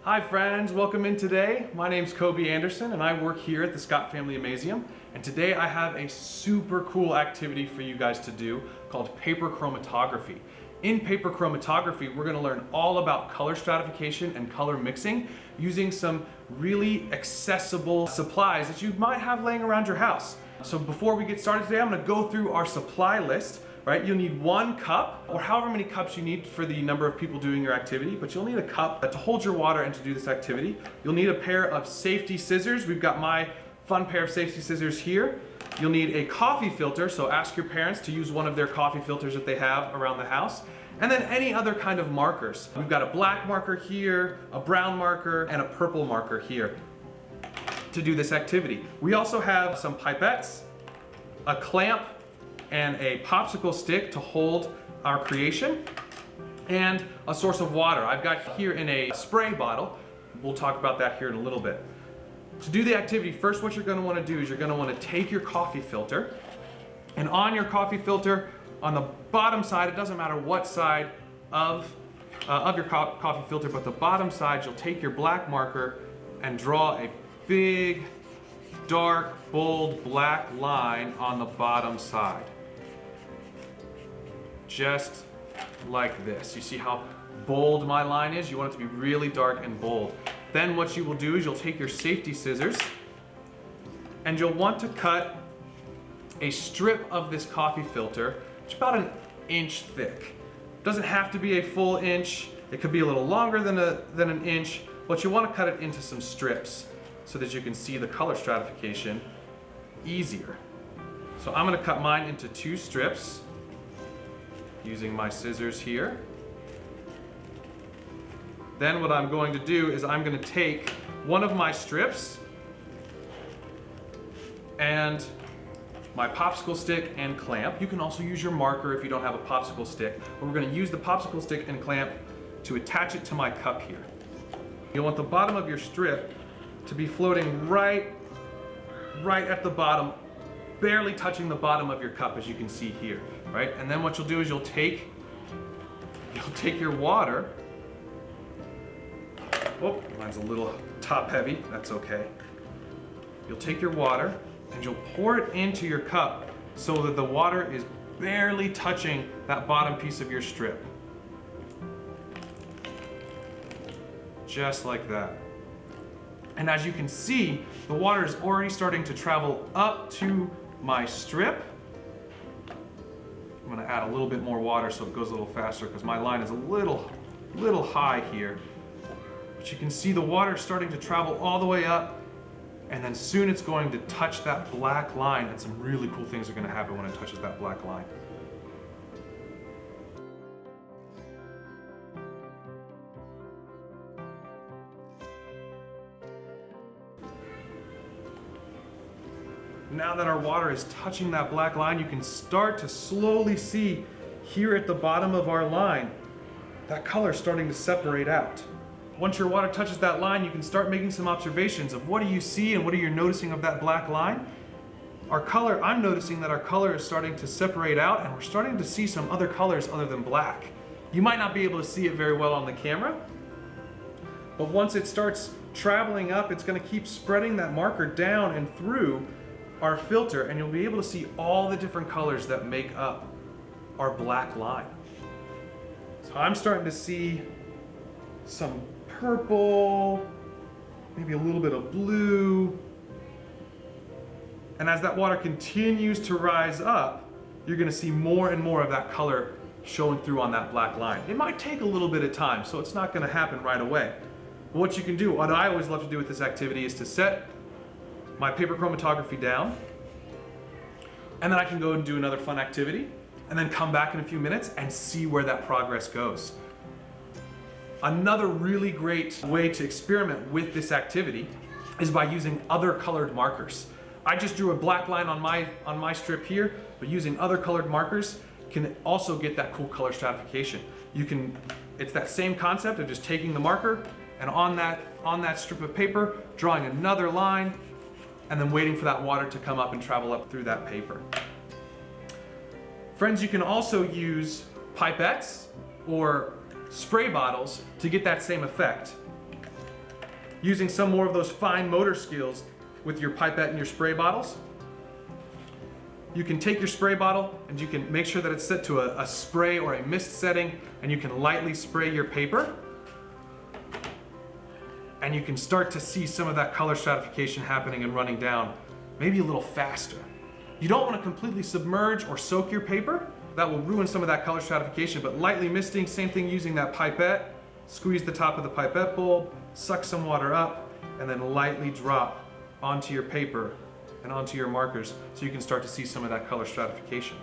Hi friends, welcome in today. My name's Kobe Anderson and I work here at the Scott Family Amazeum. And today I have a super cool activity for you guys to do called paper chromatography. In paper chromatography, we're gonna learn all about color stratification and color mixing using some really accessible supplies that you might have laying around your house. So before we get started today, I'm gonna go through our supply list. Right, you'll need 1 cup, or however many cups you need for the number of people doing your activity, but you'll need a cup to hold your water and to do this activity. You'll need a pair of safety scissors. We've got my fun pair of safety scissors here. You'll need a coffee filter, so ask your parents to use one of their coffee filters that they have around the house. And then any other kind of markers. We've got a black marker here, a brown marker, and a purple marker here to do this activity. We also have some pipettes, a clamp, and a popsicle stick to hold our creation, and a source of water. I've got here in a spray bottle. We'll talk about that here in a little bit. To do the activity, first what you're gonna wanna do is you're gonna wanna take your coffee filter, and on your coffee filter, on the bottom side, it doesn't matter what side of your coffee filter, but the bottom side, you'll take your black marker and draw a big, dark, bold black line on the bottom side. Just like this. You see how bold my line is? You want it to be really dark and bold. Then what you will do is you'll take your safety scissors and you'll want to cut a strip of this coffee filter. It's about 1 inch thick. Doesn't have to be a full inch. It could be a little longer than 1 inch, but you want to cut it into some strips so that you can see the color stratification easier. So I'm going to cut mine into 2 strips using my scissors here. Then what I'm going to do is I'm going to take one of my strips and my popsicle stick and clamp. You can also use your marker if you don't have a popsicle stick, but we're going to use the popsicle stick and clamp to attach it to my cup here. You'll want the bottom of your strip to be floating right at the bottom, barely touching the bottom of your cup, as you can see here, right? And then what you'll do is you'll take your water. Oh, mine's a little top heavy, that's okay. You'll take your water and you'll pour it into your cup so that the water is barely touching that bottom piece of your strip. Just like that. And as you can see, the water is already starting to travel up to my strip. I'm gonna add a little bit more water so it goes a little faster because my line is a little high here. But you can see the water starting to travel all the way up, and then soon it's going to touch that black line, and some really cool things are gonna happen when it touches that black line. Now that our water is touching that black line, you can start to slowly see here at the bottom of our line, that color starting to separate out. Once your water touches that line, you can start making some observations of what do you see and what are you noticing of that black line. I'm noticing that our color is starting to separate out, and we're starting to see some other colors other than black. You might not be able to see it very well on the camera, but once it starts traveling up, it's gonna keep spreading that marker down and through our filter, and you'll be able to see all the different colors that make up our black line. So I'm starting to see some purple, maybe a little bit of blue. And as that water continues to rise up, you're gonna see more and more of that color showing through on that black line. It might take a little bit of time, so it's not gonna happen right away. But what you can do, what I always love to do with this activity, is to set my paper chromatography down, and then I can go and do another fun activity, and then come back in a few minutes and see where that progress goes. Another really great way to experiment with this activity is by using other colored markers. I just drew a black line on my strip here, but using other colored markers can also get that cool color stratification. It's that same concept of just taking the marker and on that strip of paper, drawing another line, and then waiting for that water to come up and travel up through that paper. Friends, you can also use pipettes or spray bottles to get that same effect. using some more of those fine motor skills with your pipette and your spray bottles, you can take your spray bottle and you can make sure that it's set to a spray or a mist setting, and you can lightly spray your paper. And you can start to see some of that color stratification happening and running down, maybe a little faster. You don't want to completely submerge or soak your paper. That will ruin some of that color stratification, but lightly misting, same thing using that pipette. Squeeze the top of the pipette bulb, suck some water up, and then lightly drop onto your paper and onto your markers so you can start to see some of that color stratification.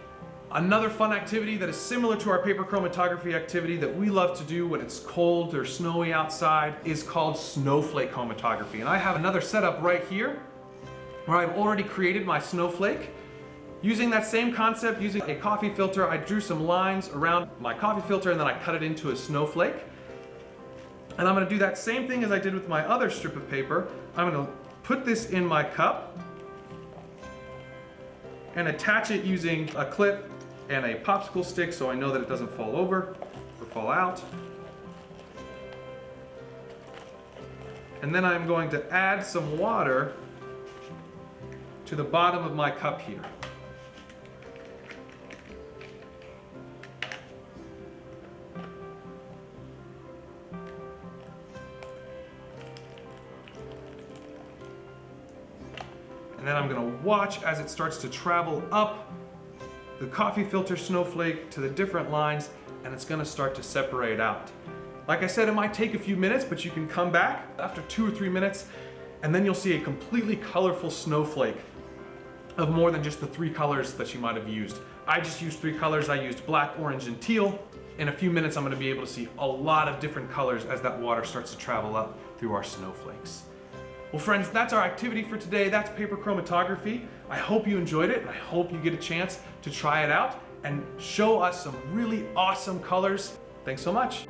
Another fun activity that is similar to our paper chromatography activity that we love to do when it's cold or snowy outside is called snowflake chromatography. And I have another setup right here where I've already created my snowflake. Using that same concept, using a coffee filter, I drew some lines around my coffee filter and then I cut it into a snowflake. And I'm going to do that same thing as I did with my other strip of paper. I'm going to put this in my cup and attach it using a clip and a popsicle stick so I know that it doesn't fall over or fall out. And then I'm going to add some water to the bottom of my cup here. And then I'm going to watch as it starts to travel up the coffee filter snowflake to the different lines, and it's going to start to separate out. Like I said, it might take a few minutes, but you can come back after 2 or 3 minutes, and then you'll see a completely colorful snowflake of more than just the 3 colors that you might have used. I just used 3 colors. I used black, orange, and teal. In a few minutes, I'm going to be able to see a lot of different colors as that water starts to travel up through our snowflakes. Well, friends, that's our activity for today. That's paper chromatography. I hope you enjoyed it, and I hope you get a chance to try it out and show us some really awesome colors. Thanks so much.